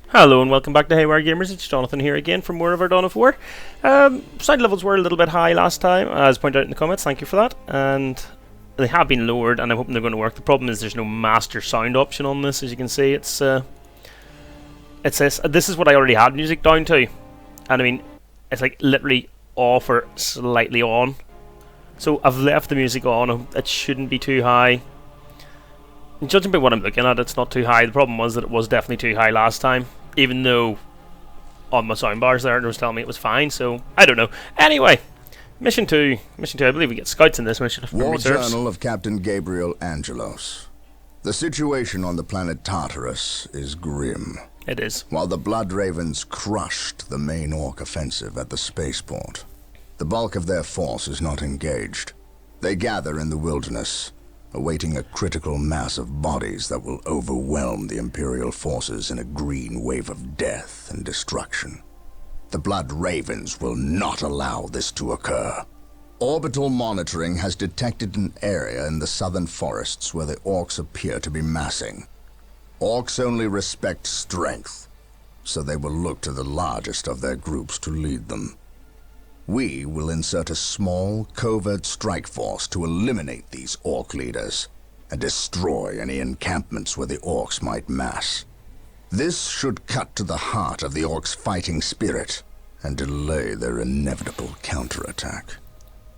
Hello and welcome back to Haywire Gamers. It's Jonathan here again from more of our Dawn of War. Side levels were a little bit high last time, as pointed out in the comments. Thank you for that. And they have been lowered, and I'm hoping they're going to work. The problem is there's no master sound option on this. As you can see, it's this. This is what I already had music down to, and I mean, it's like literally off or slightly on. So I've left the music on. It shouldn't be too high. Judging by what I'm looking at, it's not too high. The problem was that it was definitely too high last time, even though on my soundbars there it was telling me it was fine, so I don't know. Anyway, Mission 2, I believe we get scouts in this mission. War Journal of Captain Gabriel Angelos. The situation on the planet Tartarus is grim. It is. While the Blood Ravens crushed the main Orc offensive at the spaceport, the bulk of their force is not engaged. They gather in the wilderness, awaiting a critical mass of bodies that will overwhelm the Imperial forces in a green wave of death and destruction. The Blood Ravens will not allow this to occur. Orbital monitoring has detected an area in the southern forests where the Orcs appear to be massing. Orcs only respect strength, so they will look to the largest of their groups to lead them. We will insert a small, covert strike force to eliminate these Orc leaders and destroy any encampments where the Orcs might mass. This should cut to the heart of the Orcs' fighting spirit and delay their inevitable counterattack.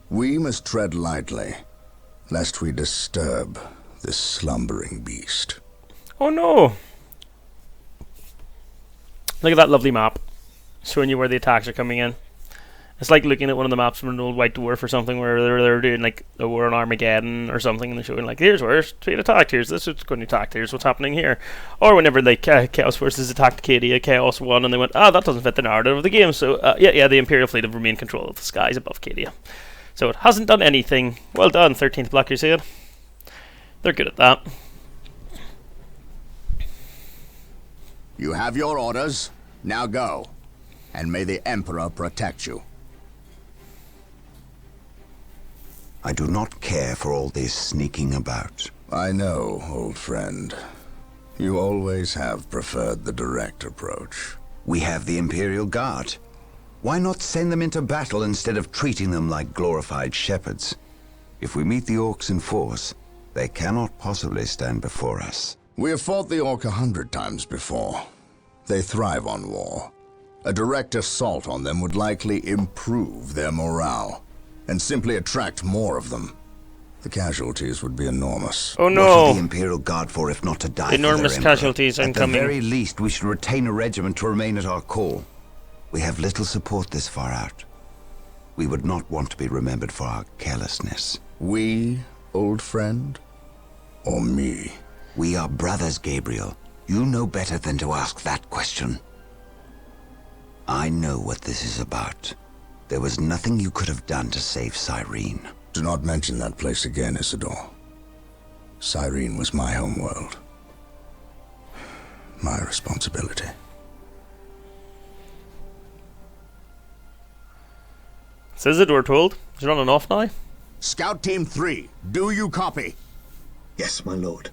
We must tread lightly, lest we disturb this slumbering beast. Oh no! Look at that lovely map, showing you where the attacks are coming in. It's like looking at one of the maps from an old White Dwarf or something where they're doing like the war on Armageddon or something, and they're showing like, here's where it's being attacked, here's this what's going to attack, here's what's happening here. Or whenever like Chaos Forces attacked Cadia, Chaos won, and they went, that doesn't fit the narrative of the game, so yeah, the Imperial fleet have remained in control of the skies above Cadia. So it hasn't done anything. Well done, 13th Black Crusade. They're good at that. You have your orders. Now go. And may the Emperor protect you. I do not care for all this sneaking about. I know, old friend. You always have preferred the direct approach. We have the Imperial Guard. Why not send them into battle instead of treating them like glorified shepherds? If we meet the Orcs in force, they cannot possibly stand before us. We have fought the Orc 100 times before. They thrive on war. A direct assault on them would likely improve their morale and simply attract more of them. The casualties would be enormous. Oh no! What are the Imperial Guard for if not to die Enormous for their casualties Emperor? incoming. At the very least, we should retain a regiment to remain at our call. We have little support this far out. We would not want to be remembered for our carelessness. We, old friend? Or me? We are brothers, Gabriel. You know better than to ask that question. I know what this is about. There was nothing you could have done to save Cyrene. Do not mention that place again, Isidore. Cyrene was my homeworld. My responsibility. Is Isidore told? He's running off now? Scout Team 3, do you copy? Yes, my lord.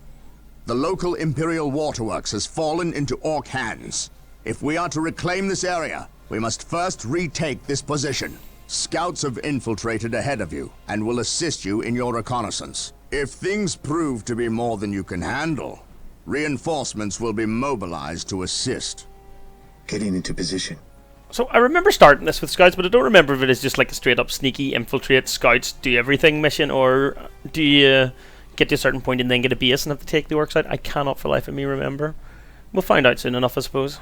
The local Imperial waterworks has fallen into Orc hands. If we are to reclaim this area, we must first retake this position. Scouts have infiltrated ahead of you and will assist you in your reconnaissance. If things prove to be more than you can handle, reinforcements will be mobilized to assist. Getting into position. So I remember starting this with scouts, but I don't remember if it is just like a straight up sneaky infiltrate scouts do everything mission, or do you get to a certain point and then get a base and have to take the Orcs out? I cannot for the life of me remember. We'll find out soon enough, I suppose.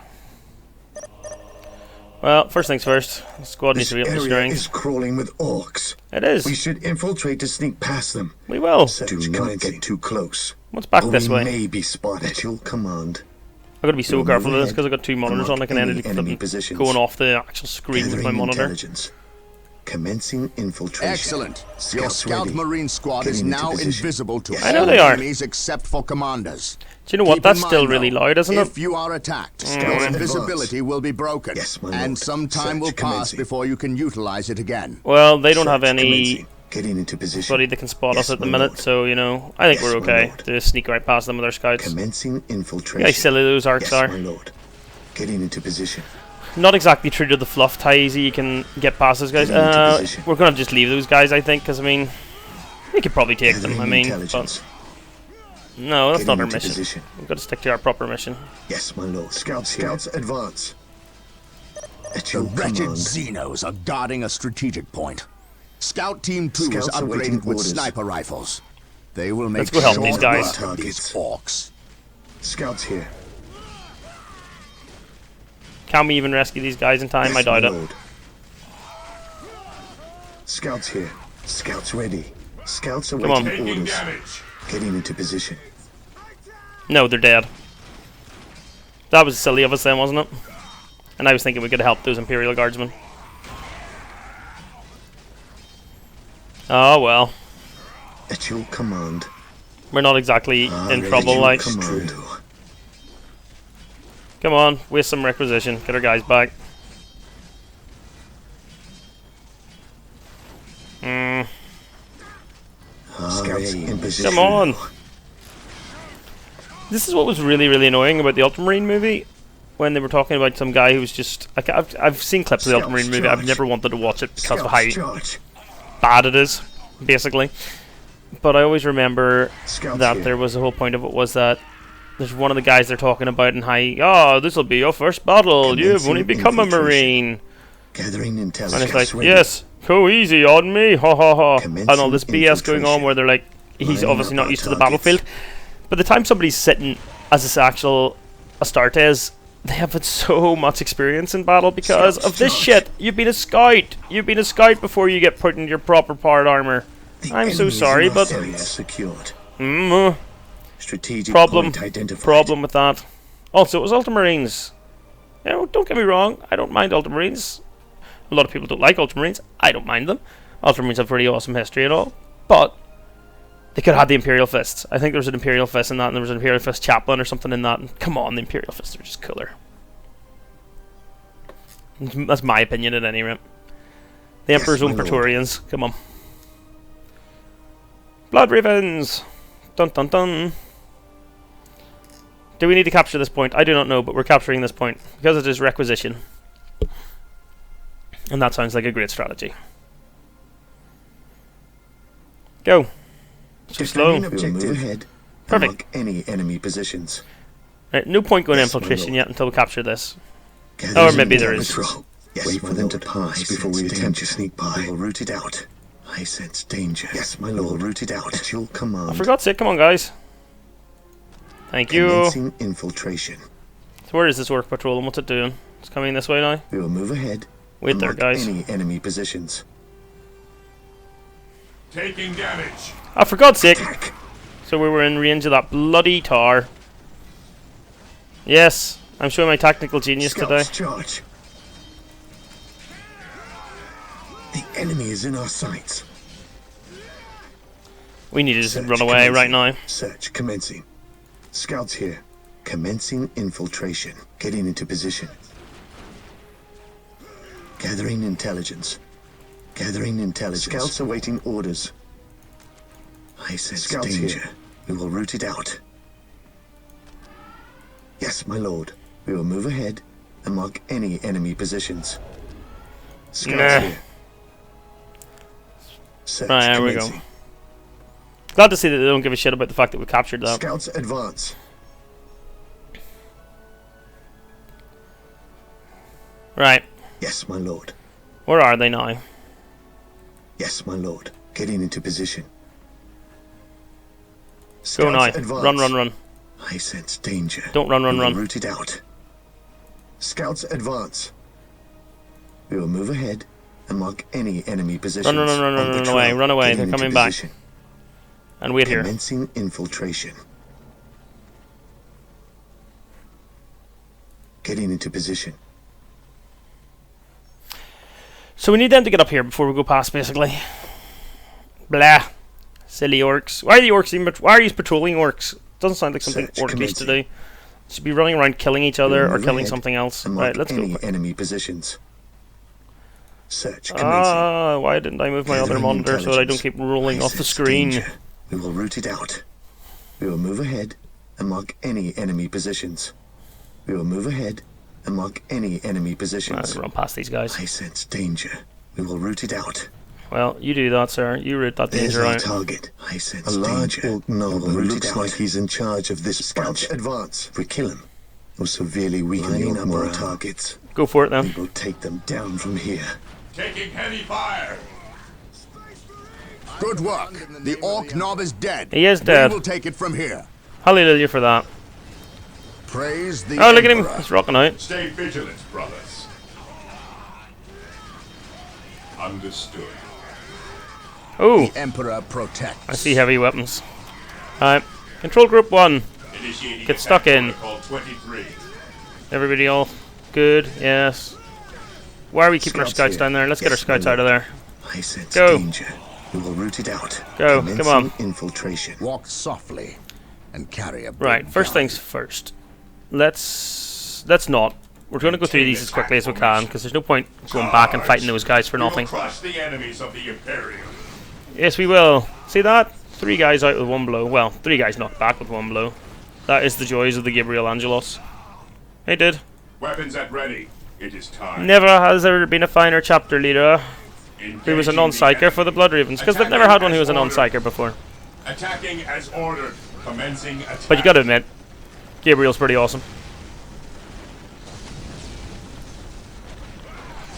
Well, first things first, the squad needs to be up to This area strength. is crawling with Orcs. It is. We should infiltrate to sneak past them. We will. Do not get too close. What's back Or this we way? may be spotted. At your command. I've got to be so You'll careful move of this ahead because I've got two monitors on. I can end any up enemy positions. going off the actual screen with my Gathering monitor. intelligence. Commencing infiltration. Excellent. Your Scouts Scout ready. Marine squad is Getting into now position. invisible to Yes. I know all they are. enemies except for commanders. Do you know what? Keep That's in still mind, really though, loud, isn't it? If you are attacked, Scouts your advance. invisibility will be broken, Yes, my and lord. some time Search will pass commencing. before you can utilize it again. Well, they don't have Search any commencing. Getting into position. buddy that can spot us Yes, at the my minute, lord. so, you know, I think Yes, we're my okay lord. to sneak right past them with our scouts. Commencing infiltration. Yeah, how silly those arcs Yes, are. my lord. Getting into position. Not exactly true to the fluff. How easy you can get past those guys. Getting into position. We're gonna just leave those guys, I think, because I mean, we could probably take them. I Gathering mean, intelligence. but no, that's not Getting our into mission. position. We've got to stick to our proper mission. Yes, my lord. Scouts advance. At The your wretched command. Xenos are guarding a strategic point. Scout Team 2 is Scouts awaiting upgraded with orders. sniper rifles. They will make Let's go help these short guys. work of these orcs. Scouts here. Can we even rescue these guys in time? Yes, I doubt my it. lord. Scouts here. Scouts ready. Scouts on. awaiting orders. Getting into position. No, they're dead. That was silly of us then, wasn't it? And I was thinking we could help those Imperial Guardsmen. Oh well. At your command. We're not exactly in trouble, like. Command. Come on, waste some requisition. Get our guys back. Scouts in position. Come on. This is what was really, really annoying about the Ultramarine movie. When they were talking about some guy who was just... Like, I've seen clips of the Scouts Ultramarine movie. I've charge. never wanted to watch it because of how Scouts charge. bad it is, basically. But I always remember Scouts that here. there was the whole point of it was that there's one of the guys they're talking about and how, oh, this will be your first battle. You've only Commencing become a infiltration. Marine. Gathering intelligence. And it's like, ready. yes, go easy on me, ha ha ha. And all this Commencing BS going on infiltration. where they're like, he's Lining obviously up not our used to the targets. battlefield. By the time somebody's sitting as this actual Astartes, they have had so much experience in battle because Scouts of this charge. shit. You've been a scout. You've been a scout before you get put in your proper part armor. The I'm so enemy is sorry, in our but area secured. Strategic problem, point identified. problem with that. Also, it was Ultramarines. You know, don't get me wrong. I don't mind Ultramarines. A lot of people don't like Ultramarines. I don't mind them. Ultramarines have pretty awesome history and all, but they could have had the Imperial Fists. I think there was an Imperial Fist in that, and there was an Imperial Fist chaplain or something in that. And come on, the Imperial Fists are just cooler. That's my opinion at any rate. The Yes, Emperor's own my lord. Praetorians. Come on. Blood Ravens! Dun dun dun. Do we need to capture this point? I do not know, but we're capturing this point because it is requisition. And that sounds like a great strategy. Go. So slow. Defending objective. Move ahead. Perfect. Mark any enemy positions. Right, no point going Yes, my infiltration lord. yet until we capture this. Gathering Or maybe there is. patrol. Yes, wait for them to pass before we attempt to sneak by. We will root it out. I sense danger. Yes, my lord. We will root it out. At your command. Oh, for God's sake, come on, guys. Thank you. Commencing infiltration. So where is this orc patrol and what's it doing? It's coming this way now. We will move ahead. Wait and there, mark guys. Any enemy positions. Taking damage. Oh, for God's sake. Attack. So we were in range of that bloody tar. Yes, I'm showing my tactical genius today. Scouts charge. The enemy is in our sights. We need to just Search run away right commencing. now. Search commencing. Scouts here. Commencing infiltration. Getting into position. Gathering intelligence. Gathering intelligence. Scouts awaiting orders. I sense danger. Here. We will root it out. Yes, my lord. We will move ahead and mark any enemy positions. Scouts Nah. here. Search Right, there we go. commencing. Glad to see that they don't give a shit about the fact that we captured that. Scouts advance. Right, Yes, my lord. where are they now? Yes, my lord. Getting into position. Go now. Scouts advance. Run, run, run. I sense danger. Don't run, run, We will run. root it out. Scouts advance. We will move ahead and mark any enemy positions. Run, run, run, run, on run patrol. away, run away. Getting They're into coming back. position. And wait here. Commencing infiltration. Getting into position. So we need them to get up here before we go past, basically. Blah. Silly orcs. Why are the orcs even... Why are you patrolling orcs? Doesn't sound like something Search orcs used to do. commencing. Should be running around killing each other or Move killing ahead something else. and mark Right, let's go. any enemy positions. Search commencing. Ah, why didn't I move my other Gathering monitor so that I don't intelligence. keep rolling I off the sense screen? danger. We will root it out. We will move ahead and mark any enemy positions. We will move ahead and mark any enemy positions. Run past these guys. I sense danger. We will root it out. Well, you do that, sir. You root that There's danger our out. target. I sense a large orc noble who looks like he's in charge of this bunch. Advance. If we kill him, we'll severely weaken the orc morale. Targets. Go for it We then. will take them down from here. Taking heavy fire. Good work. The Orc Knob is dead. He is dead. We will take it from here. Hallelujah for that. Praise the Oh, look at him. Emperor. He's rocking out. Stay vigilant, brothers. Understood. Oh, Emperor protects. I see heavy weapons. Alright. Control group 1. Initiating Get stuck attack in. Protocol 23. Everybody all good? Yes. Why are we keeping our Scouts scouts here. down there? Let's get our Yes, scouts my out of there. I sense Go. danger. We will root it out. Go, come Commencing on. Infiltration. Walk softly and carry a big Right, first gun. things first. Let's not. We're going to go through these as quickly as we can, because there's no point going back and fighting those guys for We will nothing. crush the enemies of the Imperium. Yes, we will. See that? 3 guys out with 1 blow. Well, 3 guys knocked back with 1 blow. That is the joys of the Gabriel Angelos. Hey, dude. Weapons at ready. It is time. Never has there been a finer chapter leader who was a Engaging non-psyker the for the Blood Ravens, because they've never had one who was a non-psyker before. Attacking as ordered. Commencing attack. But you gotta admit, Gabriel's pretty awesome.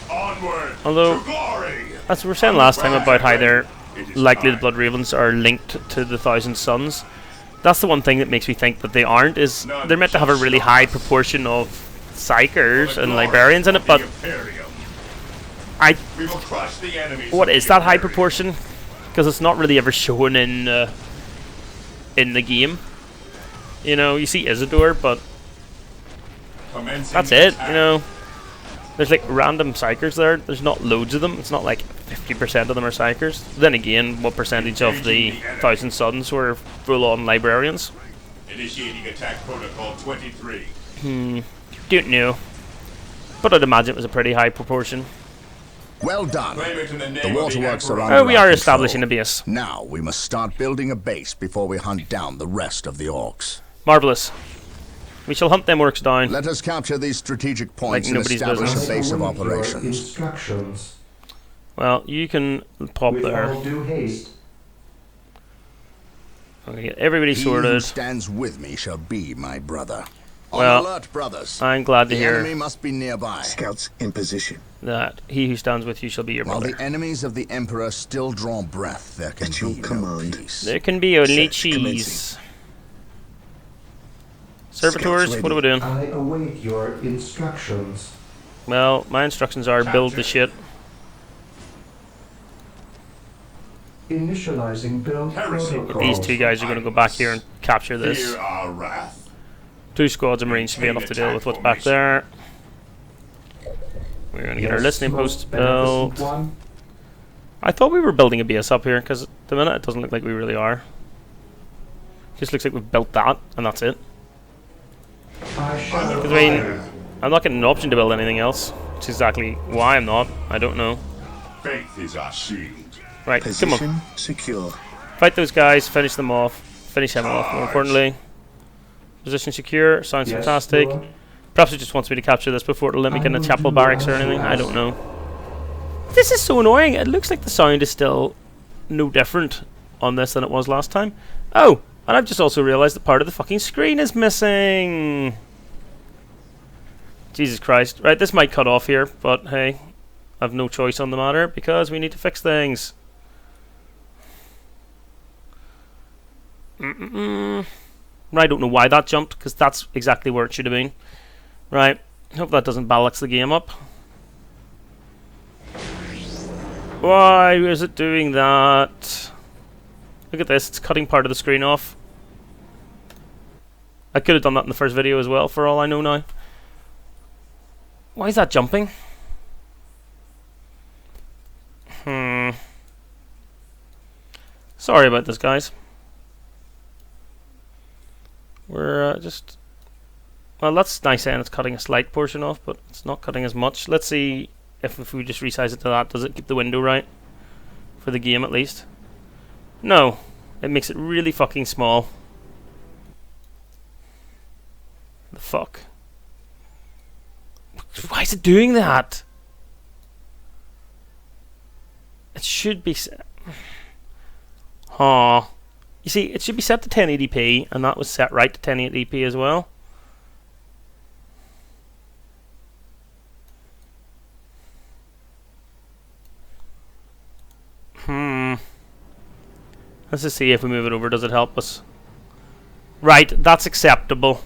Onward Although, to glory. as we were saying last time about how they're It is likely the time. Blood Ravens are linked to the Thousand Sons, that's the one thing that makes me think that they aren't, is they're meant to have a really high proportion of psychers The and glory librarians in it, of but the Imperium. I We will crush the enemies what of is the that high Imperium. proportion? Because it's not really ever shown in the game. You know, you see Isidore, but Commencing that's it. attack. You know, there's like random psychers there. There's not loads of them. It's not like 50% of them are psychers. Then again, what percentage of the Thousand Sons were full-on librarians? Initiating attack protocol 23. Don't know, but I'd imagine it was a pretty high proportion. Well done. Claim it in the name The of waterworks Emperor. are under Oh, we our are control. establishing a base. Now we must start building a base before we hunt down the rest of the orcs. Marvelous. We shall hunt them orcs down. Let us capture these strategic points and nobody's establish business. a base of Await your operations. Instructions. Well, you can pop With there. all due haste. I'm gonna get everybody He who sorted. stands with me shall be my brother. Well, On alert, brothers. I'm glad to The hear enemy must be nearby. Scouts in position. that he who stands with you shall be your While brother. the enemies of the Emperor still draw breath, there can At your be command. no peace. There can be only Set cheese. commencing. Servitors, Scouts what are we doing? I await your instructions. Well, my instructions are build the shit. Initializing build Heresy. protocol. These 2 guys are going to go back here and capture this. Fear our wrath. 2 squads of Marines should be enough to deal with what's back there. We're going to get our Yes, listening most post built. beneficent one. I thought we were building a base up here, because at the minute it doesn't look like we really are. Just looks like we've built that, and that's it. I shall Because I mean, fire. I'm not getting an option to build anything else. Which is exactly why I'm not. I don't know. Faith is our shield. Right, come on. Position secure. Fight those guys, finish them off. Finish him off, more importantly. Position secure, sounds Yes, fantastic. Lord. Perhaps it just wants me to capture this before it'll let me I get in a will chapel do barracks or as you anything. I ask. don't know. This is so annoying. It looks like the sound is still no different on this than it was last time. Oh, and I've just also realised that part of the fucking screen is missing. Jesus Christ. Right, this might cut off here, but hey, I've no choice on the matter because we need to fix things. I don't know why that jumped, because that's exactly where it should have been. Right, hope that doesn't balance the game up. Why is it doing that? Look at this, it's cutting part of the screen off. I could have done that in the first video as well, for all I know now. Why is that jumping? Sorry about this, guys. We're just... Well, that's nice and it's cutting a slight portion off, but it's not cutting as much. Let's see if we just resize it to that, does it keep the window right? For the game, at least. No. It makes it really fucking small. The fuck? Why is it doing that? It should be set. Huh. You see, it should be set to 1080p, and that was set right to 1080p as well. Let's just see if we move it over, does it help us? Right, that's acceptable.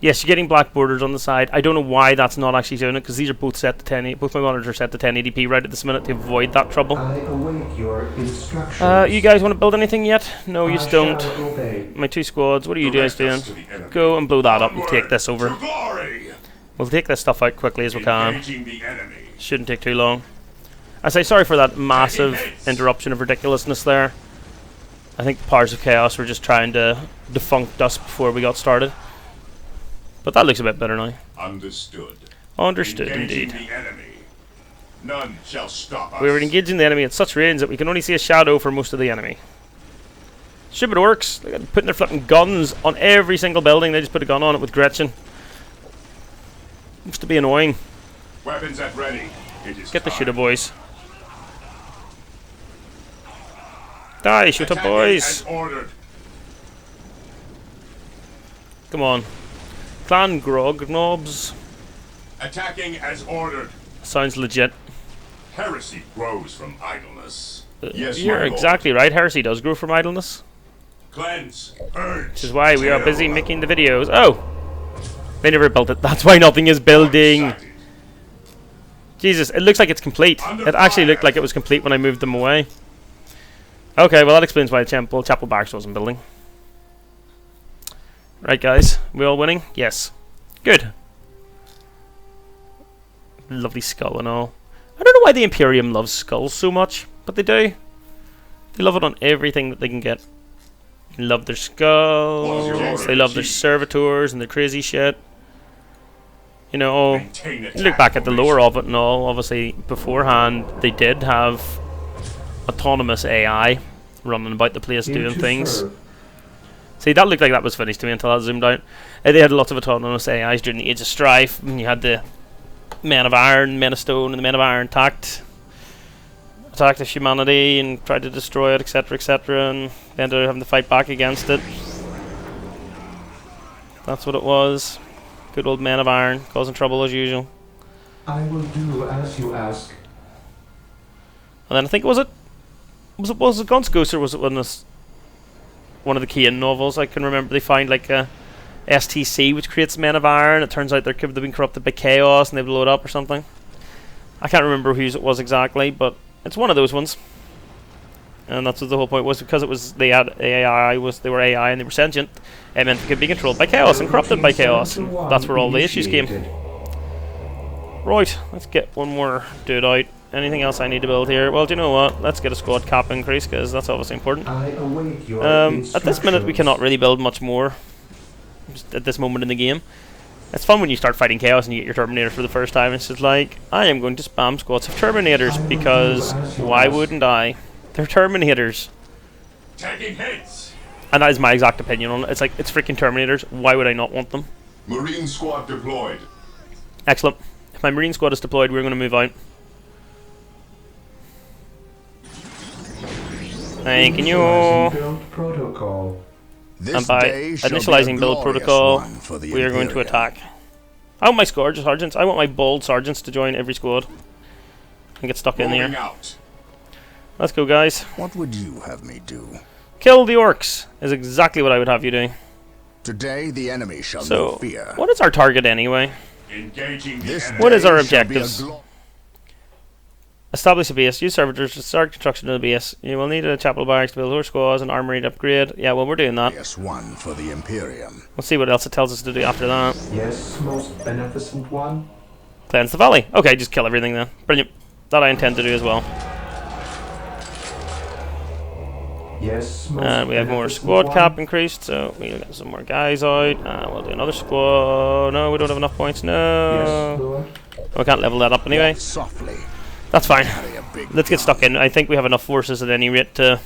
Yes, you're getting black borders on the side. I don't know why that's not actually doing it, because these are both set to 1080p. Both my monitors are set to 1080p right at this minute to avoid that trouble. I await your instructions. You guys want to build anything yet? No, you I don't. shall obey. My 2 squads, what are you guys Direct doing? us to the enemy. Go and blow that up and take this over. To glory! We'll take this stuff out quickly as we can. Engaging the enemy. Shouldn't take too long. I say sorry for that massive interruption of ridiculousness there. I think the powers of chaos were just trying to defunct us before we got started. But that looks a bit better now. Understood. Understood, Engaging indeed. the enemy. None shall stop us. We were engaging the enemy at such range that we can only see a shadow for most of the enemy. Stupid orcs. They're putting their flipping guns on every single building. They just put a gun on it with Gretchen. Used to be annoying. Weapons at ready. It is Get the time. shooter, boys. Die, shooter, Attacking boys. as ordered. Come on. Clan Grognobs. Attacking as ordered. Sounds legit. Heresy grows from idleness. Yes, You're my lord. exactly right. Heresy does grow from idleness. Cleanse. Purge. Which is why we are busy tear making the videos. Oh! They never built it. That's why nothing is building. Sighted. Jesus, it looks like it's complete. It actually looked like it was complete when I moved them away. Okay, well that explains why Chapel Barracks wasn't building. Right guys, we all winning? Yes. Good. Lovely skull and all. I don't know why the Imperium loves skulls so much, but they do. They love it on everything that they can get. They love their skulls, they love their servitors and their crazy shit. You know, Maintain you attack look back at the lore formation. of it and all, obviously beforehand they did have autonomous AI running about the place Here doing to things. serve. See, that looked like that was finished to me until I zoomed out. They had lots of autonomous AIs during the Age of Strife, and you had the Men of Iron, Men of Stone, and the Men of Iron attacked humanity and tried to destroy it, etc., etc., and they ended up having to fight back against it. That's what it was. Good old Men of Iron, causing trouble as usual. I will do as you ask. And then I think was it Gunskoos, or was it one of the Keane novels? I can remember they find like a STC which creates Men of Iron. It turns out they've been corrupted by chaos and they blow it up or something. I can't remember whose it was exactly, but it's one of those ones. And that's what the whole point was, because it was they were AI and they were sentient. It meant they could be controlled by chaos and corrupted by chaos. And that's where all the issues came. Right, let's get one more dude out. Anything else I need to build here? Well, do you know what? Let's get a squad cap increase, because that's obviously important. I await your At this minute, we cannot really build much more. Just at this moment in the game. It's fun when you start fighting chaos and you get your Terminator for the first time. It's just like, I am going to spam squads of Terminators, because why wouldn't I? They're Terminators. Taking hits. And that is my exact opinion on it. It's like, it's freaking Terminators. Why would I not want them? Marine squad deployed. Excellent. If my Marine squad is deployed, we're going to move out. Thank you. Build protocol. This And by day shall be a initializing build glorious protocol, one for the we are going to Imperium. attack. I want my sergeants. I want my bold sergeants to join every squad and get stuck in Moving there. out. Let's go, guys. What would you have me do? Kill the orcs is exactly what I would have you doing. Today the enemy shall So, know fear. what is our target anyway? Engaging the This enemy. What is our day shall be a objectives? glo- Establish a base. Use servitors to start construction of the base. You will need a chapel barracks to build horse squads and armory to upgrade. Yeah, well, we're doing that. glorious one for the Imperium. Let's see what else it tells us to do after that. Yes, most beneficent one. Cleanse the valley. Okay, just kill everything then. Brilliant. That I intend to do as well. Yes, most And we have more beneficent squad one. cap increased, so we'll get some more guys out. And we'll do another squad. No, we don't have enough points. Yes, No. Lord. We can't level that up anyway. Softly. That's fine. Carry a big Let's get stuck in. I think we have enough forces at any rate to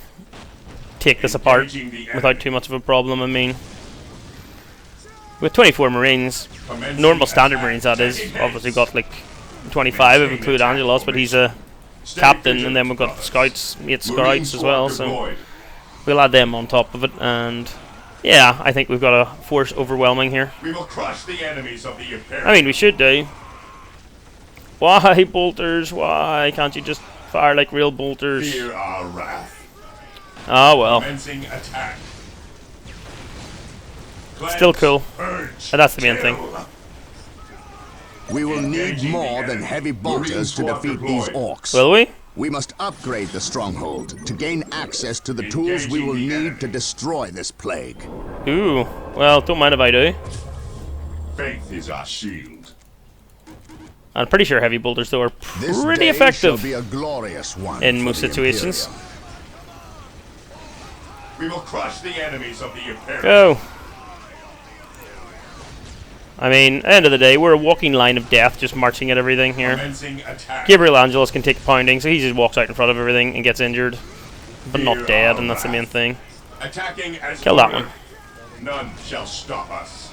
take this apart Engaging the without enemy. too much of a problem. I mean, With 24 Marines, Commencing normal standard attack. Marines that is, Taking obviously hits. got like 25 if we include Angelos, but he's a Stay captain, vigilant, and then we've got brothers. scouts, 8 Marine scouts as well, squad so deployed. we'll add them on top of it, and yeah, I think we've got a force overwhelming here. We will crush the enemies of the Imperium. I mean, we should do. Why, bolters? Why can't you just fire like real bolters? Fear our wrath. Oh well, Commencing attack. Cleanse, still cool. purge, And that's the main thing. kill. We will need Engaging more the than enemy. heavy Marine bolters to squad defeat these deployed. orcs. Will we? We must upgrade the stronghold to gain access to the tools we Engaging will the need enemy. to destroy this plague. Ooh, well, don't mind if I do. Faith is our shield. I'm pretty sure heavy bolters though are This pretty day effective. shall be a glorious one in for most the situations. Imperium. We will crush the enemies of the Imperium. Go. I mean, at the end of the day, we're a walking line of death, just marching at everything here. Commencing attack. Gabriel Angelos can take pounding, so he just walks out in front of everything and gets injured, but not Fear dead, our and that's the wrath. main thing. Attacking as Kill that ordered. None shall stop us.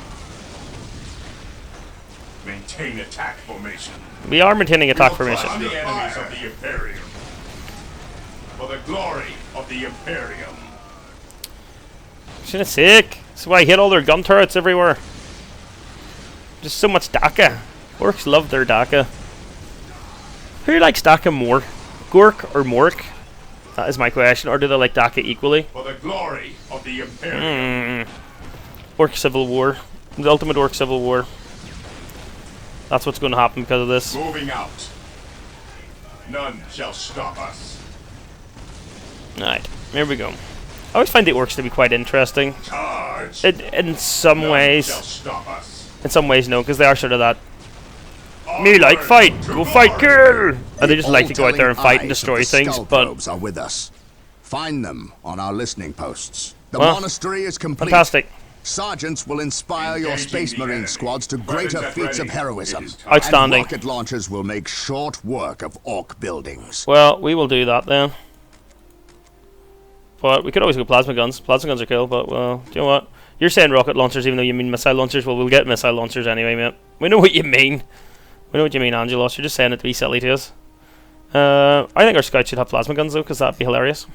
Maintain attack formation. We are maintaining attack We will formation. crush the enemies of the Imperium. For the glory of the Imperium. Shit, sick. That's why I hit all their gun turrets everywhere. Just so much DACA. Orcs love their DACA. Who likes DACA more? Gork or Mork? That is my question. Or do they like DACA equally? For the glory of the Imperium. Orc Civil War. The ultimate Orc Civil War. That's what's going to happen because of this. Moving out. None shall stop us. Alright, here we go. I always find the Orcs to be quite interesting. Charge. In some None ways. shall stop us. In some ways, no, because they are sort of that. Me Onward like fight, to go fight, glory. kill! And they just like to go out there and fight and destroy The things, skull but probes are with us. Find them on our listening posts. The Well, monastery is complete. fantastic. Sergeants will inspire your Engaging Space the Marine enemy. squads to Weapons greater at feats of ready. heroism. It is time. Outstanding. And rocket launchers will make short work of orc buildings. Well, we will do that then. But we could always go plasma guns. Plasma guns are cool, but well, do you know what? You're saying rocket launchers even though you mean missile launchers? Well, we'll get missile launchers anyway, mate. We know what you mean. We know what you mean, Angelos. You're just saying it to be silly to us. I think our scouts should have plasma guns though, because that'd be hilarious.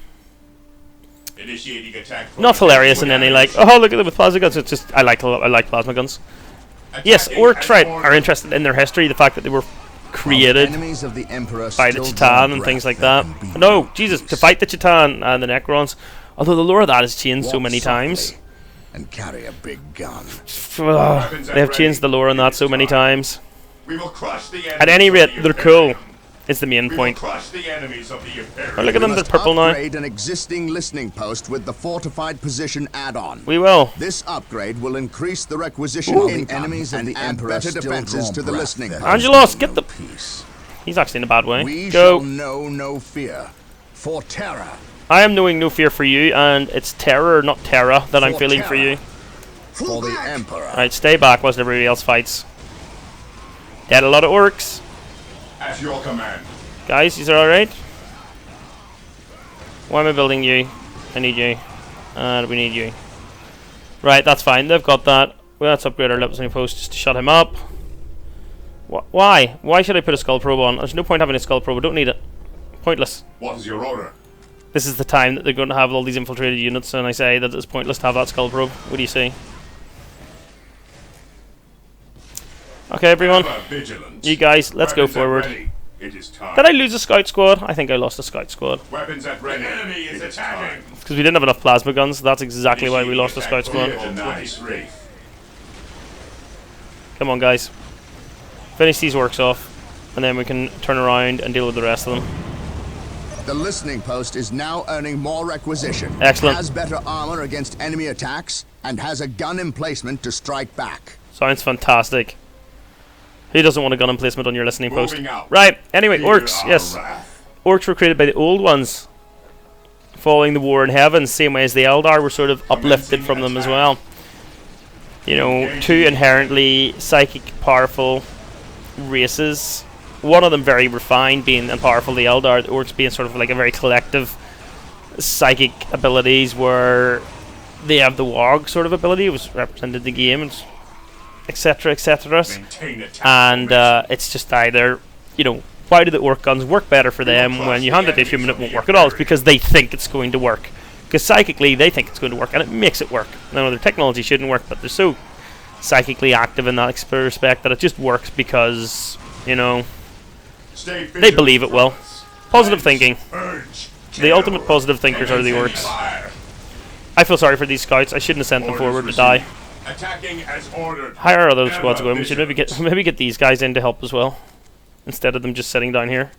Initiating attack. Not hilarious in any like, oh look at them with plasma guns. It's just I like plasma guns. Yes, Attacking orcs as right ordered. are interested in their history, the fact that they were created Enemies of the Emperor by the still draw Chitan and breath things like that. can be No, Jesus, to released. fight the Chitan and the Necrons. Although the lore of that has changed so Walk many times. softly and carry a big gun. They have changed the lore on that so many times. We will crush the At any enemies rate, of the they're cool. Imperium. Is the main We will point. crush the enemies of the Imperium. Oh, look at them, We they're must purple now. upgrade an existing listening post with the fortified position add-on. We will. This upgrade will increase the requisition of the enemies of the Emperor better defenses to the listening post. Angelos, get the. Peace. He's actually in a bad way. We shall Go. know no fear. For terror. I am knowing no fear for you, and it's terror, not terror, that I'm For feeling for terror. you. For the Emperor. Alright, stay back whilst everybody else fights. Dead a lot of orcs. At your command. Guys, is it alright? Why am I building you? I need you. And we need you. Right, that's fine. They've got that. Well, let's upgrade our listening post just to shut him up. Why? Why should I put a skull probe on? There's no point having a skull probe. I don't need it. Pointless. What is your order? This is the time that they're going to have all these infiltrated units, and I say that it's pointless to have that skull probe. What do you say? Okay, everyone. Ever vigilant. You guys, let's go Weapons at forward. ready. It is time. Did I lose a scout squad? I think I lost a scout squad. Weapons at ready. The enemy is attacking. Because we didn't have enough plasma guns. That's exactly why we lost a scout squad. Come on, guys. Finish these works off, and then we can turn around and deal with the rest of them. The listening post is now earning more requisition. Excellent. Has better armor against enemy attacks and has a gun emplacement to strike back. Sounds fantastic. Who doesn't want a gun emplacement on your listening post? Moving out. Right, anyway, Fear orcs, our yes. wrath. Orcs were created by the old ones. Following the war in heaven, same way as the Eldar were sort of uplifted from them as well. You know, two inherently psychic, powerful races. One of them very refined, being and powerful, the Eldar. The orcs being sort of like a very collective psychic abilities, where they have the Warg sort of ability. It was represented in the game. It's etc., etc. Maintain attack And formation. it's just either, you know, why do the orc guns work better for them when you hand it to a human it won't work at all? It's because they think it's going to work. Because psychically they think it's going to work, and it makes it work. Now their technology shouldn't work, but they're so psychically active in that respect that it just works because, you know, Stay they vigilant, believe it will. brothers. Positive Cleanse, thinking. purge, The kill. ultimate positive thinkers are the Commence orcs. fire. I feel sorry for these scouts. I shouldn't have sent them Orders forward to received. die. Attacking as ordered. How are other Never squads going? We should maybe get these guys in to help as well, instead of them just sitting down here.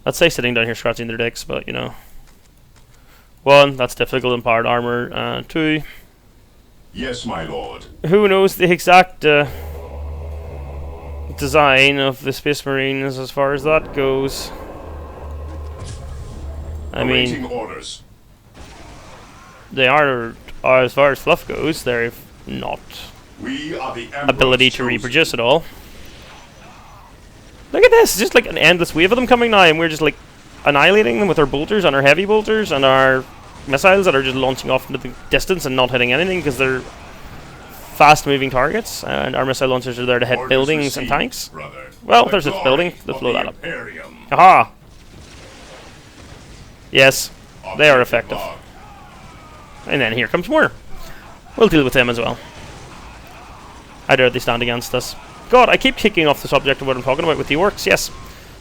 I'd say sitting down here scratching their dicks, but you know. 1, that's difficult in powered armor. 2, Yes, my lord. who knows the exact design of the Space Marines as far as that goes. I mean, Awaiting orders. they are as far as fluff goes, they've not We are the Emperor's ability to chosen. reproduce at all. Look at this, just like an endless wave of them coming now, and we're just like annihilating them with our bolters and our heavy bolters and our missiles that are just launching off into the distance and not hitting anything because they're fast moving targets, and our missile launchers are there to hit Orders buildings received, and tanks. brother. Well, The there's this glory building. Let's of blow the that up. Imperium. Aha! Yes, they are Objective effective. log. And then here comes more. We'll deal with them as well. I dare they stand against us. God, I keep kicking off the subject of what I'm talking about with the orcs, yes.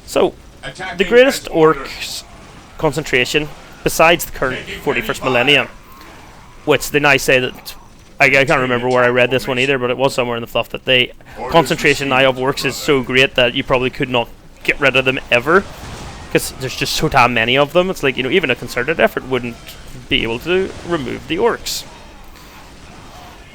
So, Attacking the greatest as ordered. orcs concentration, besides the current 41st millennium, which they now say that, I can't remember where I read this one either, but it was somewhere in the fluff that they, concentration now of orcs is so great that you probably could not get rid of them ever, because there's just so damn many of them. It's like, you know, even a concerted effort wouldn't be able to remove the orcs.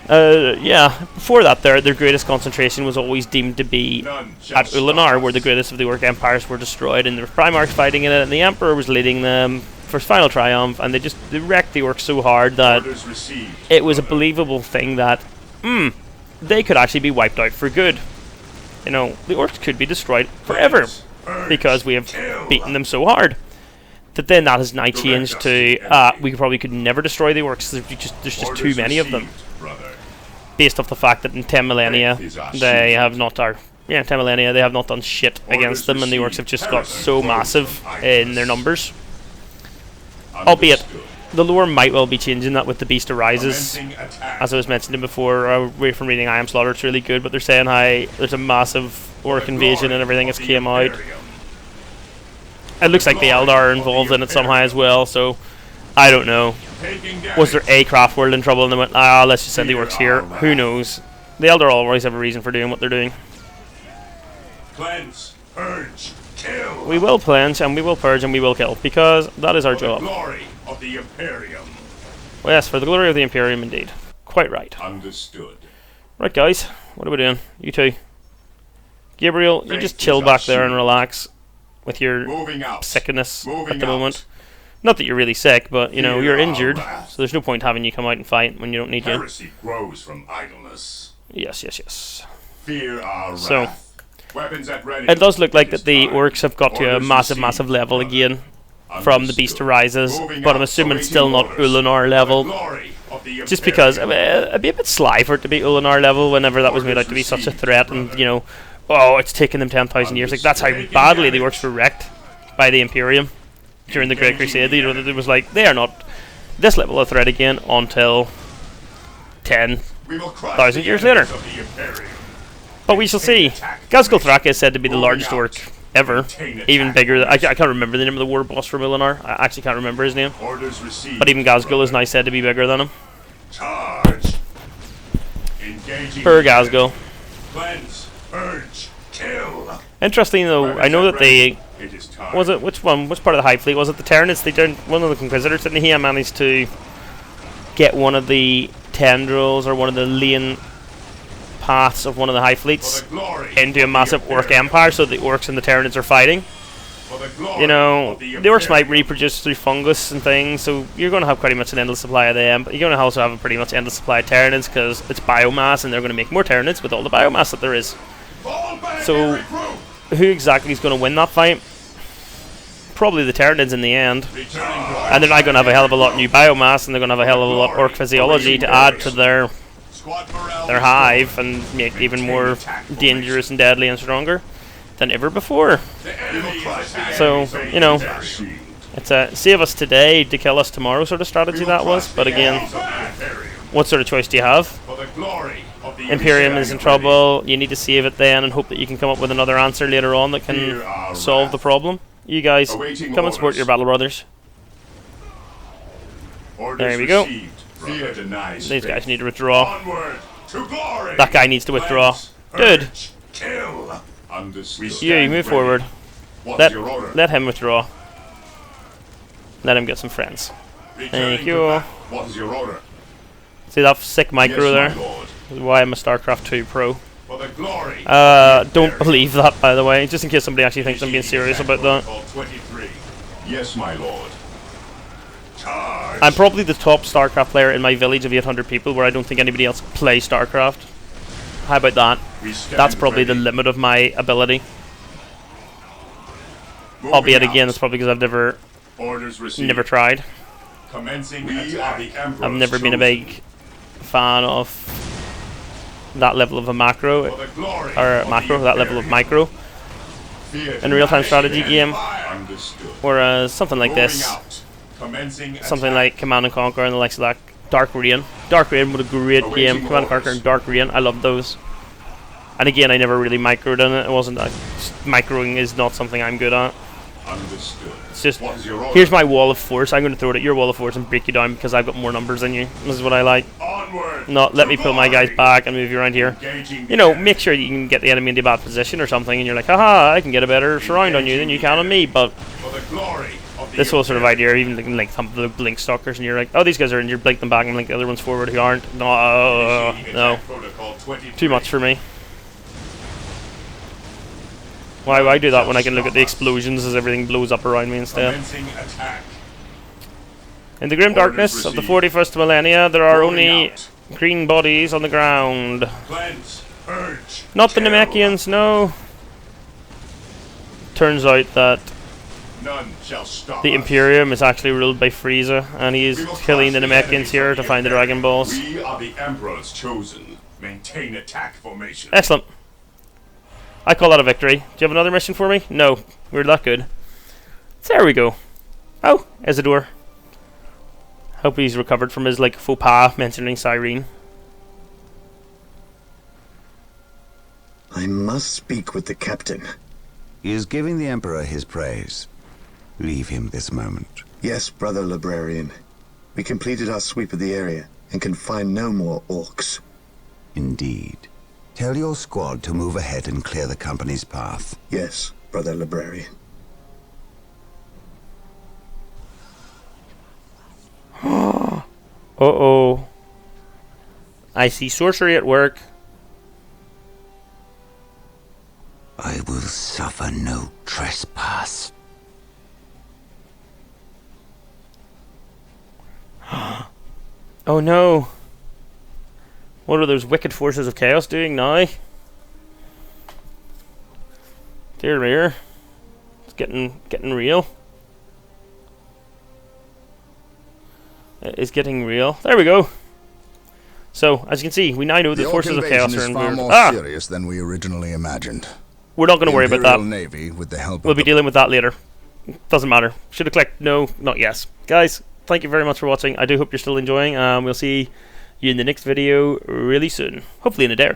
Yeah, before that their greatest concentration was always deemed to be None shall at Ulanar, stop where the us. greatest of the orc empires were destroyed, and there were Primarchs fighting in it, and the Emperor was leading them for his final triumph, and they wrecked the orcs so hard that Orders received, it was a brother. believable thing that, they could actually be wiped out for good. You know, the orcs could be destroyed forever, Cleanse, purge, because we have kill. beaten them so hard. That then that has now changed us to, to the enemy. we probably could never destroy the orcs, there's just too Orders many of them. received, brother. Based off the fact that in 10 millennia Faith is our they shield. have not 10 millennia they have not done shit against them, and the orcs have just got so massive in their numbers. Albeit, Understood. the lore might well be changing that with the Beast Arises. Commencing attack. As I was mentioning before, from reading I Am Slaughter, it's really good, but they're saying how there's a massive orc The invasion and glory everything of that's the came out. Imperium. It looks like the Eldar are involved in it somehow as well, so I don't know. Taking Was there damage. a craft world in trouble and they went, let's just send the orcs here? Who knows? The Eldar always have a reason for doing what they're doing. Cleanse, purge, kill. We will cleanse and we will purge and we will kill, because that is our For the job. glory of the Imperium. Well, yes, for the glory of the Imperium indeed. Quite right. Understood. Right guys, what are we doing? You two. Gabriel, you Faith just is chill our back there and shield. relax with your Moving out. sickness Moving at the out. moment. Not that you're really sick, but you know, Fear you're our injured, wrath. so there's no point having you come out and fight when you don't need you. Heresy grows from idleness. Yes, yes, yes. Fear our So, wrath. Weapons at ready. It does look like It that is the time. orcs have got to a Orders massive, received, massive level brother. again from the Beast Understood. Arises, Moving but I'm out, assuming awaiting still not orders. Ulanar For the level. glory of the Just because Imperium. it'd be a bit sly for it to be Ulanar level whenever that was made out to be such a threat, and you know, oh, it's taken them 10,000 years. Like that's how badly the orcs were wrecked by the Imperium during the Great Crusade. You know, that it was like they are not this level of threat again until 10. We will crush 1,000 the years enemies later. of the Imperium. But we shall see. Gazgul Thraka is said to be the Moving largest out. orc ever, Maintain even attack bigger. I can't remember the name of the war boss from Ulanar. I actually can't remember his name. Orders received. But even Gazgul is brother. now said to be bigger than him. Charge. Engaging. Per Gazgul. Cleanse, purge, kill. Interesting though, I know that they It is time. was it which part of the High Fleet was it the Tyranids? They turned one of the Conquisitors, didn't he? Managed to get one of the tendrils or one of the lane paths of one of the High For Fleets the glory into a of the massive orc Imperium. empire, so the orcs and the Tyranids are fighting. For the glory You know, of the orcs might Imperium. reproduce through fungus and things, so you're going to have pretty much an endless supply of them, but you're going to also have a pretty much endless supply of Tyranids because it's biomass, and they're going to make more Tyranids with all the biomass that there is. Fall back So- and recruit. Who exactly is going to win that fight? Probably the Tyranids in the end. Returning to And they're not going to have a hell of a lot of new biomass, and they're going to have a hell of a lot of orc physiology to add to their Squad morale their is hive gone. and make it even Maintain more attack dangerous and deadly and stronger than ever before. The enemy is attacking So, the you know, Imperium. it's a save us today to kill us tomorrow sort of strategy that was. But again, Of the Imperium. what sort of choice do you have? For the glory of the Imperium is in trouble. You need to save it then and hope that you can come up with another answer later on that can Hear our solve the wrath. problem. You guys, Awaiting come and support orders. your battle brothers. Orders There we go. received. Fear denies These faith. guys need to withdraw. Onward to glory. That guy needs to withdraw. Cleanse, Good. purge, Kill. Understood. You move forward. What's your order? Let him withdraw. Let him get some friends. Returning thank to you. battle. What is your order? See that sick micro Yes, there? my lord. This is why I'm a StarCraft 2 pro. For the glory. Don't believe that, by the way, just in case somebody actually thinks I'm being serious about that. Protocol 23. Yes, my lord. Charge. I'm probably the top StarCraft player in my village of 800 people, where I don't think anybody else plays StarCraft. How about that? We stand That's probably the ready. limit of my ability. Moving Albeit out. again, it's probably because I've Orders received. never tried. Commencing we are the Emperor's I've never been a chosen. big fan of that level of a macro, For the glory or of macro, the that level of Imperium. micro, Fear in a real-time denies strategy faith. game. Understood. Whereas something like Moving this, out. Commencing something attack. like Command and Conquer and the likes of that, Dark Reign. Dark Reign was a great Awaiting game. Command and Conquer orders. and Dark Reign, I love those. And again, I never really microed in it. It wasn't microing is not something I'm good at. Understood. It's just, What is your order? here's my wall of force. I'm going to throw it at your wall of force and break you down because I've got more numbers than you. This is what I like. Onward. Not let to me pull my guys glory. back and move you around here. Engaging You know, the make sure you can get the enemy into a bad position or something, and you're like, haha, I can get a better surround on you than you can on me. But For the glory of the this whole sort of Imperium. idea, even like some of the blink stalkers, and you're like, oh, these guys are in, you blink them back and blink the other ones forward who aren't. No, Initiating no, attack protocol 23. too much for me. Why do that when I can look at the explosions as everything blows up around me instead? Commencing attack. In the grim Orders darkness of the received. 41st millennia, there are Moving only out. green bodies on the ground. Cleanse. Purge. Not the kill. Namekians, no. Turns out that None shall stop the us. Imperium is actually ruled by Frieza, and he is We will killing the crush the enemies Namekians here of to the find the Imperium. Dragon Balls. We are the Emperor's chosen. Maintain attack formation. Excellent. I call that a victory. Do you have another mission for me? No. We're that good. There we go. Oh, Isidore. Hope he's recovered from his like faux pas mentioning Cyrene. I must speak with the captain. He is giving the Emperor his praise. Leave him this moment. Yes, brother librarian. We completed our sweep of the area and can find no more orcs. Indeed. Tell your squad to move ahead and clear the company's path. Yes, brother librarian. Uh-oh. I see sorcery at work. I will suffer no trespass. Oh no. What are those wicked forces of chaos doing now? Dear me. It's getting real. It is getting real. There we go. So, as you can see, we now know the The Orc forces of chaos invasion are is in far weird. more serious than we originally imagined. We're not going The to worry about Imperial that. Navy, with the help We'll of be the dealing with that later. Doesn't matter. Should have clicked no, not yes. Guys, thank you very much for watching. I do hope you're still enjoying. We'll see you in the next video really soon. Hopefully in a day or two.